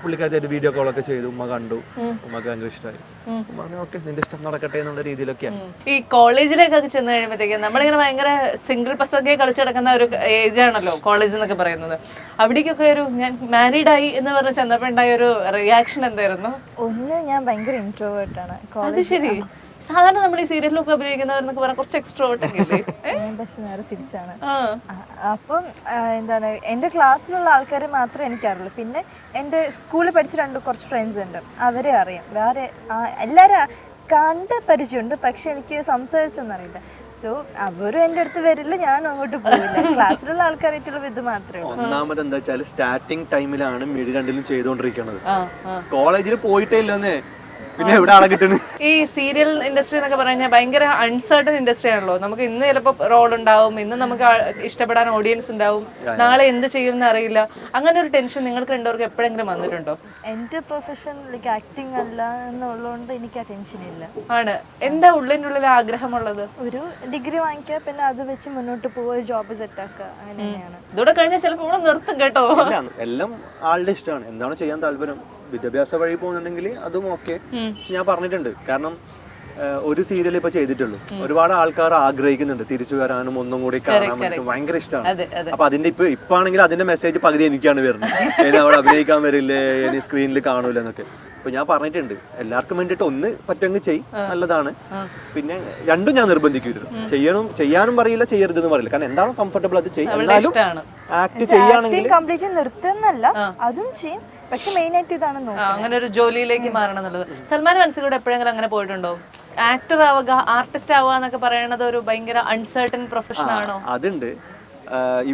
പുള്ളിക്കാരത്തായിട്ട് വീഡിയോ കോളൊക്കെ ചെയ്തു. ഉമ്മ കണ്ടു, ഉമ്മക്ക് ഭയങ്കര ഇഷ്ടമായി. ഉമ്മ പറഞ്ഞു ഓക്കെ, നിന്റെ ഇഷ്ടം നടക്കട്ടെ എന്നുള്ള രീതിയിലൊക്കെയാണ്. ഈ കോളേജിലേക്കൊക്കെ ചെന്ന് കഴിയുമ്പോഴത്തേക്കും നമ്മളിങ്ങനെ ഭയങ്കര സിംഗിൾ പസൊക്കെ കളിച്ച് കിടക്കുന്ന ഒരു ഏജ് ആണല്ലോ കോളേജ് എന്നൊക്കെ പറയുന്നത്. അവിടേക്കൊക്കെ ഒരു ഞാൻ മാരീഡ് ആയി എന്ന് പറഞ്ഞ് ചെന്നപ്പോൾ ഉണ്ടായ ഒരു റിയാക്ഷൻ എന്തായിരുന്നു? ഒന്ന്, ഞാൻ ഭയങ്കര ഇൻട്രോവേർട്ടാണ്. അത് ശരി. സാധാരണ നമ്മൾ ഈ സീരിയലിലൊക്കെ അഭിനയിക്കുന്നവരെന്നൊക്കെ പറഞ്ഞാൽ കുറച്ച് എക്സ്ട്രോവേർട്ട് ഒക്കെ ഇല്ലേ? പക്ഷെ നേരെ തിരിച്ചാണ്. അപ്പം എന്താണ്, എൻ്റെ ക്ലാസ്സിലുള്ള ആൾക്കാരെ മാത്രമേ എനിക്കറിയുള്ളൂ. പിന്നെ എൻ്റെ സ്കൂളിൽ പഠിച്ച കുറച്ച് ഫ്രണ്ട്സ് ഉണ്ട്, അവരെ അറിയാം. വേറെ എല്ലാവരും കണ്ട പരിചയമുണ്ട്, പക്ഷെ എനിക്ക് സംസാരിച്ചൊന്നും അറിയില്ല. സോ അവരും എൻ്റെ അടുത്ത് വരില്ല, ഞാനും അങ്ങോട്ട് പോവില്ല. ക്ലാസ്സിലുള്ള ആൾക്കാരായിട്ടുള്ള ഇത് മാത്രമേ ഉള്ളൂ. ഒന്നാമത് എന്താ വെച്ചാൽ സ്റ്റാർട്ടിങ് ടൈമിലാണ് മിഡി രണ്ടിലും ചെയ്തുകൊണ്ടിരിക്കുന്നത്. കോളേജിൽ പോയിട്ടേ ഇല്ലെന്നേ, പിന്നെ എവിടെ ആളെ കിട്ടുന്നത്? ഈ സീരിയൽ ഇൻഡസ്ട്രി എന്നൊക്കെ പറഞ്ഞാൽ ഭയങ്കര അൺസർട്ടൺ ഇൻഡസ്ട്രി ആണല്ലോ. നമുക്ക് ഇന്ന് ചിലപ്പോൾ റോൾ ഉണ്ടാവും, ഇന്ന് നമുക്ക് ഇഷ്ടപ്പെടാൻ ഓഡിയൻസ് ഉണ്ടാവും, നാളെ എന്ത് ചെയ്യും എന്ന് അറിയില്ല. അങ്ങനെ ഒരു ടെൻഷൻ നിങ്ങൾക്ക് രണ്ടുപേർക്ക് എപ്പോഴെങ്കിലും വന്നിട്ടുണ്ടോ? എൻ്റെ പ്രൊഫഷൻ ലൈക്ക് ആക്ടിങ് അല്ല എന്നുള്ളതുകൊണ്ട് എനിക്ക് ആ ടെൻഷൻ ഇല്ല. ആണ്. എന്താ ഉള്ളിൻ്റെ ആഗ്രഹമുള്ളത്? ഒരു ഡിഗ്രി വാങ്ങിക്കുക, പിന്നെ അത് വെച്ച് മുന്നോട്ട് പോവുക, ജോബ് സെറ്റ് ആക്കുക, അങ്ങനെ തന്നെയാണ്. ഇതോടെ കഴിഞ്ഞാൽ ചിലപ്പോൾ ഇവിടെ നിർത്തും കേട്ടോ. എല്ലാം ആളുടെ ഇഷ്ടമാണ്, എന്താണ് ചെയ്യാൻ താല്പര്യം. വിദ്യാഭ്യാസ വഴി പോകുന്നുണ്ടെങ്കിൽ അതും ഓക്കെ. ഞാൻ പറഞ്ഞിട്ടുണ്ട്, കാരണം ഒരു സീരിയൽ ഇപ്പൊ ചെയ്തിട്ടുള്ളൂ, ഒരുപാട് ആൾക്കാർ ആഗ്രഹിക്കുന്നുണ്ട് തിരിച്ചു വരാനും ഒന്നും കൂടി കാണാൻ വേണ്ടിട്ട്, ഭയങ്കര ഇഷ്ടമാണ്. അപ്പൊ അതിന്റെ ഇപ്പൊ ആണെങ്കിൽ അതിന്റെ മെസ്സേജ് പകുതി എനിക്കാണ് വരുന്നത്, ഇനി അവിടെ അഭിനയിക്കാൻ വരില്ലേ, ഇനി സ്ക്രീനിൽ കാണൂല എന്നൊക്കെ. അപ്പൊ ഞാൻ പറഞ്ഞിട്ടുണ്ട്, എല്ലാവർക്കും വേണ്ടിട്ട് ഒന്ന് പറ്റുമെങ്കിൽ ചെയ്, നല്ലതാണ്. പിന്നെ രണ്ടും ഞാൻ നിർബന്ധിക്കരുത്, ചെയ്യാനും പറയില്ല, ചെയ്യരുതെന്ന് പറയില്ല. കാരണം എന്താണോ കംഫർട്ടബിൾ അത് ചെയ്യും. ആക്ട് ചെയ്യാണെങ്കിൽ കംപ്ലീറ്റ് നിർത്തുന്നല്ല, അതും ചെയ്യും, പക്ഷെ മെയിൻ ആയിട്ട് ഇതാണ് നോക്കുന്നത്. അങ്ങനെ ഒരു ജോലിയിലേക്ക് മാറണം എന്നുള്ളത്. സൽമാൻ മനസ്സിലൂടെ എപ്പോഴെങ്കിലും അങ്ങനെ പോയിട്ടുണ്ടോ? ആക്ടർ ആവുക, ആർട്ടിസ്റ്റ് ആവുക എന്നൊക്കെ പറയുന്നത് ഒരു ഭയങ്കര അൺസർട്ടൺ പ്രൊഫഷൻ ആണോ? അതുണ്ട്.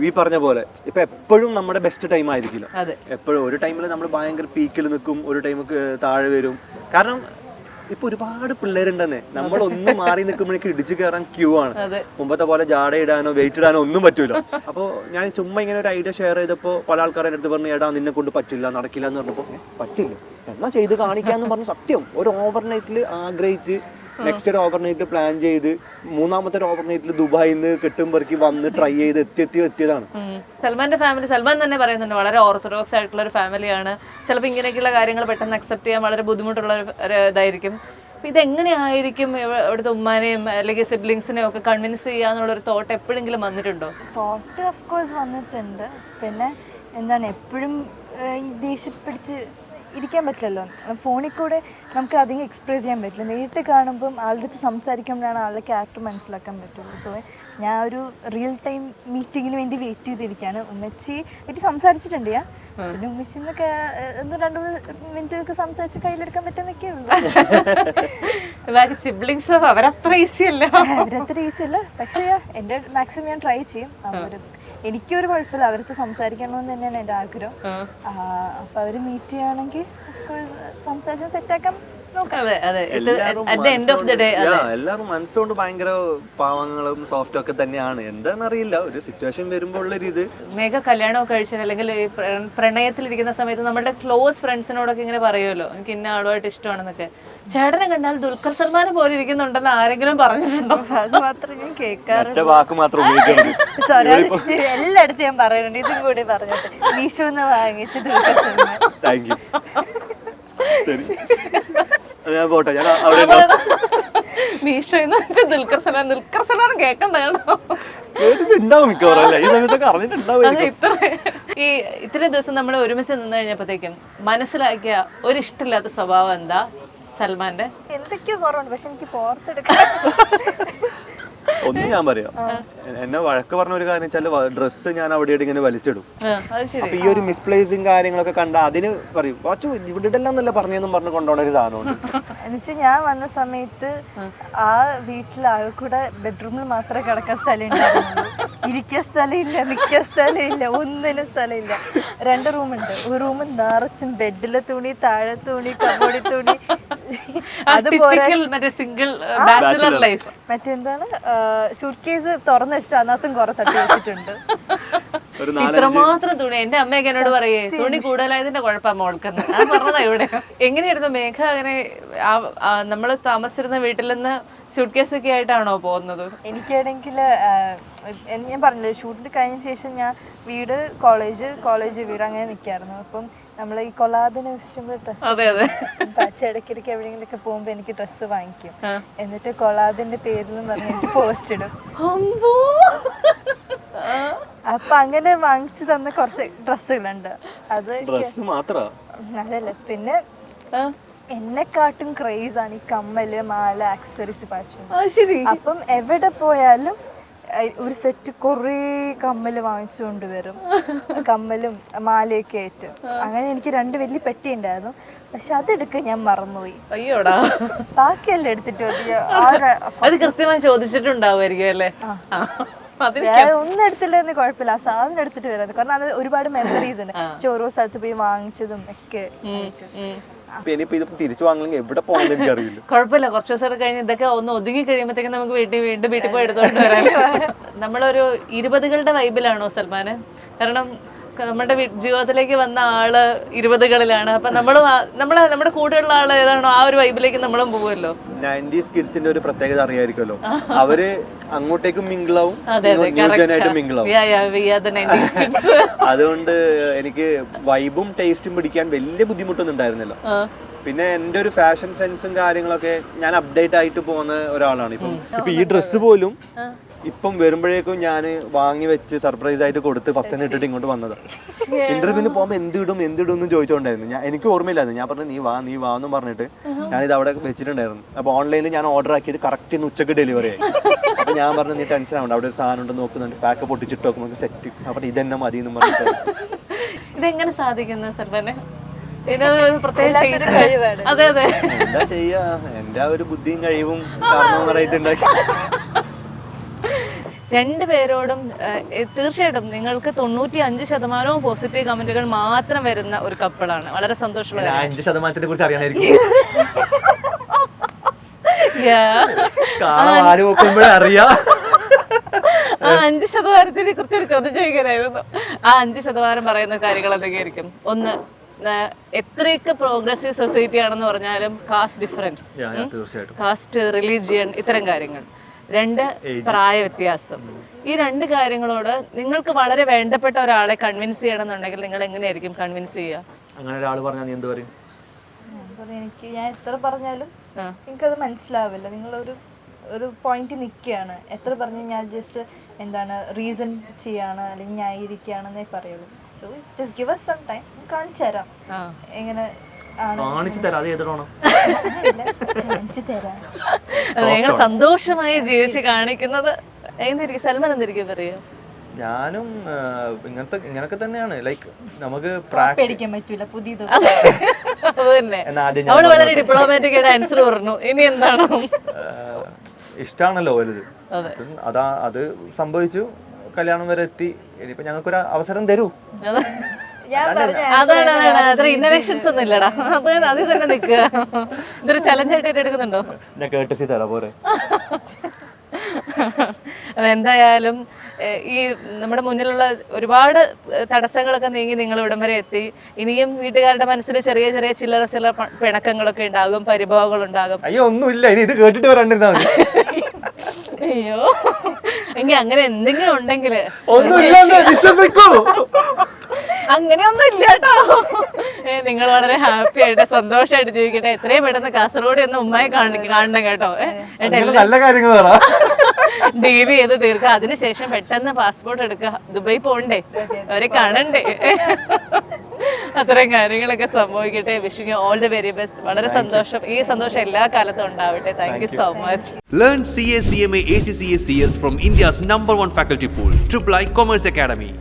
ഈ പറഞ്ഞ പോലെ ഇപ്പൊ എപ്പോഴും നമ്മുടെ ബെസ്റ്റ് ടൈം ആയിരിക്കില്ല. എപ്പോഴും ഒരു ടൈമിൽ നമ്മൾ ഭയങ്കര പീക്കിൽ നിൽക്കും, ഒരു ടൈം താഴെ വരും. കാരണം ഇപ്പൊ ഒരുപാട് പിള്ളേരുണ്ടെന്നേ, നമ്മളൊന്നും മാറി നിൽക്കുമ്പോഴേക്ക് ഇടിച്ചു കയറാൻ ക്യൂ ആണ്. മുമ്പത്തെ പോലെ ജാട ഇടാനോ വെയിറ്റ് ഇടാനോ ഒന്നും പറ്റൂല. അപ്പോൾ ഞാൻ ചുമ്മാ ഇങ്ങനെ ഒരു ഐഡിയ ഷെയർ ചെയ്തപ്പോൾ പല ആൾക്കാരെ അടുത്ത് പറഞ്ഞു, എടാ നിന്നെ കൊണ്ട് പറ്റില്ല, നടക്കില്ല എന്ന് പറഞ്ഞപ്പോൾ പറ്റില്ല എന്നാ ചെയ്ത് കാണിക്കാന്ന് പറഞ്ഞു. സത്യം ഒരു ഓവർനൈറ്റിൽ ആഗ്രഹിച്ച് നെക്സ്റ്റ് ഒരു ഓവർനൈറ്റ് പ്ലാൻ ചെയ്ത് മൂന്നാമത്തെ ഒരു ഓവർനൈറ്റിൽ ദുബായിൽ നിന്ന് കെട്ടുംപെറുക്കി വന്ന് ട്രൈ ചെയ്ത് എത്തിയതാണ്. സൽമാന്റെ ഫാമിലി, സൽമാൻ തന്നെ പറയുന്നുണ്ട്, വളരെ ഓർത്തഡോക്സ് ആയിട്ടുള്ള ഒരു ഫാമിലിയാണ്. ചിലപ്പോൾ ഇങ്ങനെയൊക്കെയുള്ള കാര്യങ്ങൾ പെട്ടെന്ന് അക്സെപ്റ്റ് ചെയ്യാൻ വളരെ ബുദ്ധിമുട്ടുള്ള ഒരു ഇതായിരിക്കും. അപ്പം ഇതെങ്ങനെയായിരിക്കും ഇവിടുത്തെ ഉമ്മാനെയും അല്ലെങ്കിൽ സിബ്ലിങ്സിനെയും ഒക്കെ കൺവിൻസ് ചെയ്യാന്നുള്ളൊരു തോട്ട് എപ്പോഴെങ്കിലും വന്നിട്ടുണ്ടോ? തോട്ട് ഓഫ് കോഴ്സ് വന്നിട്ടുണ്ട്. പിന്നെ എന്താണ്, എപ്പോഴും ദേഷ്യപ്പിടിച്ച് ഇരിക്കാൻ പറ്റില്ലല്ലോ. ഫോണിൽ കൂടെ നമുക്ക് അധികം എക്സ്പ്രസ് ചെയ്യാൻ പറ്റില്ല. നേരിട്ട് കാണുമ്പം ആളുടെ അടുത്ത് സംസാരിക്കുമ്പോഴാണ് ആളുടെ ക്യാരക്ടർ മനസ്സിലാക്കാൻ പറ്റുള്ളൂ. സോ ഞാൻ ഒരു റിയൽ ടൈം മീറ്റിങ്ങിന് വേണ്ടി വെയിറ്റ് ചെയ്തിരിക്കുകയാണ്. ഉമ്മച്ചി ആയിട്ട് സംസാരിച്ചിട്ടുണ്ട് ഞാൻ. പിന്നെ ഉമ്മച്ചിന്നൊക്കെ ഒന്ന് 2-3 മിനിറ്റ് സംസാരിച്ച് കയ്യിലെടുക്കാൻ പറ്റുന്നൊക്കെ ഉള്ളൂ. സിബ്ലിങ്സ് അവരത്ര ഈസി അല്ല, പക്ഷേ എൻ്റെ മാക്സിമം ഞാൻ ട്രൈ ചെയ്യും. എനിക്കൊരു കുഴപ്പമില്ല, അവർക്ക് സംസാരിക്കണമെന്ന് തന്നെയാണ് എൻ്റെ ആഗ്രഹം. അപ്പൊ അവര് മീറ്റ് ചെയ്യുകയാണെങ്കിൽ സംസാരിച്ച് സെറ്റാക്കാൻ അതെ അതെ at the end of the day എല്ലാവരും മനസ്സുകൊണ്ട് ഭയങ്കര പാവങ്ങളും സോഫ്റ്റും ഒക്കെ തന്നെയാണ്. എന്താണെന്നറിയില്ല, ഒരു സിറ്റുവേഷൻ വരുമ്പോൾ ഉള്ളൊരു ഇത്. മേഘ കല്യാണമൊക്കെ കഴിച്ചാൽ അല്ലെങ്കിൽ ഈ പ്രണയത്തിലിരിക്കുന്ന സമയത്ത് നമ്മളുടെ ക്ലോസ് ഫ്രണ്ട്സിനോടൊക്കെ ഇങ്ങനെ പറയുമല്ലോ എനിക്ക് ഇന്ന ആളുമായിട്ട് ഇഷ്ടമാണെന്നൊക്കെ. ചേട്ടനെ കണ്ടാൽ ദുൽഖർ സൽമാനെ പോലെ ഇരിക്കുന്നുണ്ടെന്ന് ആരെങ്കിലും പറഞ്ഞിട്ടുണ്ടോ? അത് മാത്രം ഞാൻ കേൾക്കാറുണ്ട്. വാക്ക് മാത്രം ഉപയോഗിക്കുന്നത്. സോറി, എല്ലായിടത്തും ഞാൻ പറയുന്നുണ്ട്. ഇതും കൂടി പറഞ്ഞിട്ട് മീഷോന്ന് വാങ്ങിച്ച് ദുൽഖർ സൽമാൻ. Thank you. ഞാൻ പോട്ടെ, ഞാൻ അവിടെ മീഷോന്ന് വെച്ചാൽ ദുൽഖർ സൽമാൻ കേൾക്കണ്ട കേട്ടിട്ടുണ്ടാവും മിക്കവാറും അല്ലേ, ഈ സമയത്തൊക്കെ അറിഞ്ഞിട്ടുണ്ടാവും. ഈ ഇത്രയും ദിവസം നമ്മൾ ഒരുമിച്ച് നിന്ന് കഴിഞ്ഞപ്പോഴത്തേക്കും മനസ്സിലാക്കിയ ഒരു ഇഷ്ടമില്ലാത്ത സ്വഭാവം എന്താ സൽമാന്റെ? എന്തൊക്കെയോ കുറവുണ്ട്, പക്ഷെ എനിക്ക് പുറത്തെടുക്കാൻ ഒന്ന് ഞാൻ പറയാം. എന്നെ വഴക്ക് പറഞ്ഞ ഒരു കാര്യം വെച്ചാൽ ഡ്രസ്സ് ഞാൻ അവിടെ ഇങ്ങനെ വലിച്ചിടും. അപ്പൊ ഈ ഒരു മിസ്പ്ലേസിങ് കാര്യങ്ങളൊക്കെ കണ്ട അതിന് പറയും വാച്ചു ഇവിടെ ഇടല്ലെന്നല്ല പറഞ്ഞെന്നും പറഞ്ഞ് കൊണ്ടുപോകുന്ന ഒരു സാധനമുണ്ട്. എന്നുവെച്ചാൽ ഞാൻ വന്ന സമയത്ത് ആ വീട്ടിൽ ആകെ കൂടെ ബെഡ്റൂമിൽ മാത്രമേ കിടക്കാൻ സ്ഥലം ഉണ്ടായിരുന്നുള്ളൂ. ഇരിക്കാൻ സ്ഥലമില്ല, നിൽക്കാൻ സ്ഥലമില്ല, ഒന്നിനും സ്ഥലമില്ല. 2 റൂമുണ്ട്. ഒരു റൂം നിറച്ചും ബെഡിലെ തുണി, താഴെ തുണി, കബോർഡി തുണി. അതുപോലെ മറ്റെന്താണ് സൂട്ട്കേസ് തുറന്നു വെച്ചിട്ട് അതിനകത്തും കുറെ തട്ടി വെച്ചിട്ടുണ്ട്. ഇത്രമാത്രം തുണി. എന്റെ അമ്മയൊക്കെ എന്നോട് പറയേ തുണി കൂടുതലായതിന്റെ കുഴപ്പം മോൾക്കെന്ന്. ഞാൻ പറഞ്ഞതാ ഇവിടെ. എങ്ങനെയായിരുന്നു മേഘ അങ്ങനെ നമ്മള് താമസിച്ചിരുന്ന വീട്ടിൽ നിന്ന് സ്യൂട്ട് കേസ് ഒക്കെ ആയിട്ടാണോ പോകുന്നത്? എനിക്കാണെങ്കിൽ ഞാൻ പറഞ്ഞില്ലേ ഷൂട്ടിൽ കഴിഞ്ഞ ശേഷം ഞാൻ വീട് കോളേജ് വീട് അങ്ങനെ നിൽക്കായിരുന്നു. അപ്പം നമ്മൾ ഈ കൊളാബിന് ഇഷ്ടംപോലെ ഡ്രസ്സ് ഇടയ്ക്കിടയ്ക്ക് എവിടെയെങ്കിലൊക്കെ പോകുമ്പോ എനിക്ക് ഡ്രസ്സ് വാങ്ങിക്കും. എന്നിട്ട് കൊളാബിന്റെ പേരിലും പറഞ്ഞ് എനിക്ക് പോസ്റ്റ് ഇടും. അപ്പൊ അങ്ങനെ വാങ്ങിച്ചു തന്ന കുറച്ച് ഡ്രസ്സുകളുണ്ട്. അത് അതല്ല, പിന്നെ എന്നെക്കാട്ടും ക്രേസ് ആണ് ഈ കമ്മല്, മാല, ആക്സസറീസ്, പാച്ച്. അപ്പം എവിടെ പോയാലും ഒരു സെറ്റ് കുറേ കമ്മല് വാങ്ങിച്ചുകൊണ്ട് വരും. കമ്മലും മാലയൊക്കെ ആയിട്ട്. അങ്ങനെ എനിക്ക് 2 വലിയ പെട്ടി ഉണ്ടായിരുന്നു. പക്ഷെ അതെടുക്കാൻ ഞാൻ മറന്നുപോയി. അയ്യോടാ, ബാക്കിയെല്ലാം എടുത്തിട്ട് അത് കൃത്യമായി ചോദിച്ചിട്ടുണ്ടാവുമായിരിക്കും അല്ലേ? ഒന്നും എടുത്തില്ലെന്ന് കുഴപ്പമില്ല, ആ സാധനം എടുത്തിട്ട് വരുന്നത്. കാരണം അത് ഒരുപാട് മെമ്മറീസ് ഉണ്ട് ഓരോ സ്ഥലത്ത് പോയി വാങ്ങിച്ചതും ഒക്കെ. തിരിച്ചു വാങ്ങണമെങ്കിൽ എവിടെ പോകണമെന്ന് എനിക്കറിയില്ല. കുഴപ്പമില്ല, കുറച്ച് ദിവസം കഴിഞ്ഞ് ഇതൊക്കെ ഒന്ന് ഒതുങ്ങി കഴിയുമ്പോഴത്തേക്കും നമുക്ക് വീട്ടിൽ പോയി എടുത്തോണ്ട് വരാം. നമ്മളൊരു 20കളുടെ വൈബിലാണോ സൽമാന്? കാരണം നമ്മുടെ ജീവിതത്തിലേക്ക് വന്ന ആള് 20കളിലാണ്. അപ്പൊ നമ്മുടെ കൂടെയുള്ള ആള് ഏതാണോ ആ ഒരു വൈബിലേക്ക് നമ്മളും പോവുമല്ലോ. 90s കിഡ്സിന്റെ ഒരു പ്രത്യേകത അറിയായിരിക്കുമല്ലോ. അവര് അങ്ങോട്ടേക്കും മിങ്കിളാവും, മിങ്കിളാവും. അതുകൊണ്ട് എനിക്ക് വൈബും ടേസ്റ്റും പിടിക്കാൻ വലിയ ബുദ്ധിമുട്ടൊന്നും ഉണ്ടായിരുന്നില്ല. പിന്നെ എന്റെ ഒരു ഫാഷൻ സെൻസും കാര്യങ്ങളൊക്കെ ഞാൻ അപ്ഡേറ്റ് ആയിട്ട് പോകുന്ന ഒരാളാണ്. ഇപ്പൊ ഈ ഡ്രസ്സ് പോലും ഇപ്പം വരുമ്പോഴേക്കും ഞാൻ വാങ്ങി വെച്ച് സർപ്രൈസ് ആയിട്ട് കൊടുത്ത് ഫസ്റ്റ് തന്നെ ഇട്ടിട്ട് ഇങ്ങോട്ട് വന്നത്. ഇന്റർവ്യൂവിന് പോകുമ്പോൾ എന്തിടും എന്ന് ചോദിച്ചോണ്ടായിരുന്നു. എനിക്ക് ഓർമ്മയില്ലായിരുന്നു. ഞാൻ പറഞ്ഞു നീ വാ എന്ന് പറഞ്ഞിട്ട് ഞാനിത് അവിടെ വെച്ചിട്ടുണ്ടായിരുന്നു. അപ്പൊ ഓൺലൈനിൽ ഞാൻ ഓർഡർ ആക്കിയത് കറക്റ്റ് ഇന്ന് ഉച്ചക്ക് ഡെലിവറി ആയി. അപ്പൊ ഞാൻ പറഞ്ഞു നീ ടെൻഷൻ ആവണ്ട, അവിടെ ഒരു സാധനം ഉണ്ട് നോക്കുന്നുണ്ട്, പാക്ക് പൊട്ടിച്ചിട്ട് നോക്കുമ്പോൾ സെറ്റ്. അപ്പൊ ഇതെന്നെ മതി എന്ന് പറഞ്ഞിട്ട്. ഇതെങ്ങനെ സാധിക്കുന്നു സർവനെ? എന്താ ചെയ്യാ, എന്റെ ആ ഒരു ബുദ്ധിയും കഴിവും കാരണമായിട്ടുണ്ടാക്കി. 2 പേരോടും തീർച്ചയായിട്ടും നിങ്ങൾക്ക് 95% പോസിറ്റീവ് കമന്റുകൾ മാത്രം വരുന്ന ഒരു കപ്പിളാണ്. വളരെ സന്തോഷമുള്ള 5% കുറിച്ച് അറിയാനായിരിക്കും. ആ 5%നെ കുറിച്ച് ഒരു ചോദ്യം ചോദിക്കാനായിരുന്നു. ആ 5% പറയുന്ന കാര്യങ്ങൾ എന്തൊക്കെയായിരിക്കും? ഒന്ന്, എത്രയൊക്കെ പ്രോഗ്രസീവ് സൊസൈറ്റി ആണെന്ന് പറഞ്ഞാലും കാസ്റ്റ് ഡിഫറൻസ്, കാസ്റ്റ്, റിലീജിയൻ, ഇത്തരം കാര്യങ്ങൾ. 2, പ്രായ വ്യത്യാസം. ഈ 2 കാര്യങ്ങളോട് നിങ്ങൾക്ക് വളരെ വേണ്ടപ്പെട്ട ഒരാളെ കൺവിൻസ് ചെയ്യണമെന്നുണ്ടെങ്കിൽ നിങ്ങൾ എങ്ങനെയായിരിക്കും കൺവിൻസ് ചെയ്യുക? അങ്ങനെ ഒരാൾ പറഞ്ഞാൽ നീ എന്ത് പറയും? ഞാൻ എത്ര പറഞ്ഞാലും എനിക്കത് മനസ്സിലാവില്ല. നിങ്ങളൊരു പോയിന്റ് നിൽക്കുകയാണ്, എത്ര പറഞ്ഞു ഞാൻ ജസ്റ്റ് എന്താണ് റീസൺ ചെയ്യാണ് അല്ലെങ്കിൽ ന്യായീകരിക്കുകയാണെന്നേ പറയുള്ളൂ. So just give us some time, കാണിച്ചു തരാം എങ്ങനെ നിങ്ങൾ സന്തോഷമായി ജീവിച്ച് കാണിക്കുന്നത് എങ്ങനെയായിരിക്കും? സൽമാൻ എന്തായിരിക്കും പറയുക? ഞാനും ഇങ്ങനൊക്കെ തന്നെയാണ്. ലൈക്ക് നമുക്ക് പേടിക്കാൻ പറ്റൂല പുതിയത്. അവള് വളരെ ഡിപ്ലോമാറ്റിക് ആയിട്ട് ആൻസർ പറഞ്ഞു. ഇനി എന്താണ്? ഇഷ്ടാണല്ലോ വലുത്. അത് സംഭവിച്ചു, കല്യാണം വരെ എത്തി. ഇനിയിപ്പോ ഞങ്ങൾക്കൊരു അവസരം തരൂ. ഞാൻ പറഞ്ഞ അതാണ് അത്ര ഇന്നോവേഷൻസ് ഒന്നും ഇല്ലടാ. അതിൽ തന്നെ നിൽക്കുക. ഇതൊരു ചലഞ്ചായിട്ട് എടുക്കുന്നുണ്ടോ? ഞാൻ കേട്ടസി തരാ പോരെ. എന്തായാലും ഈ നമ്മുടെ മുന്നിലുള്ള ഒരുപാട് തടസ്സങ്ങളൊക്കെ നീങ്ങി നിങ്ങൾ ഇവിടം വരെ എത്തി. ഇനിയും വീട്ടുകാരുടെ മനസ്സിൽ ചെറിയ ചെറിയ ചില പിണക്കങ്ങളൊക്കെ ഉണ്ടാകും, പരിഭവങ്ങൾ ഉണ്ടാകും. അയ്യോ ഒന്നുമില്ല, ഇനി ഇത് കേട്ടിട്ട് വരണ്ടിരുന്നാ മതി. അയ്യോ, എങ്കിൽ അങ്ങനെ എന്തെങ്കിലും ഉണ്ടെങ്കിൽ അങ്ങനെയൊന്നും ഇല്ല കേട്ടോ. നിങ്ങൾ വളരെ ഹാപ്പി ആയിട്ട് സന്തോഷമായിട്ട് ജീവിക്കട്ടെ. എത്രയും പെട്ടെന്ന് കാസർഗോഡ് ഒന്ന് ഉമ്മയെ കാണണം കേട്ടോ. നല്ല കാര്യങ്ങൾ ഡീൽ ചെയ്ത് തീർക്കുക. അതിനുശേഷം പെട്ടെന്ന് പാസ്പോർട്ട് എടുക്കുക, ദുബായി പോണ്ടേ, അവരെ കാണണ്ടേ. അത്തരം കാര്യങ്ങളൊക്കെ സംഭവിക്കട്ടെ. Wishing you all the very best. വളരെ സന്തോഷം. ഈ സന്തോഷം എല്ലാ കാലത്തും ഉണ്ടാവട്ടെ. Thank you so much. Learn CA, CMA, ACCA, CS from India's #1 faculty pool, Triple I Commerce Academy.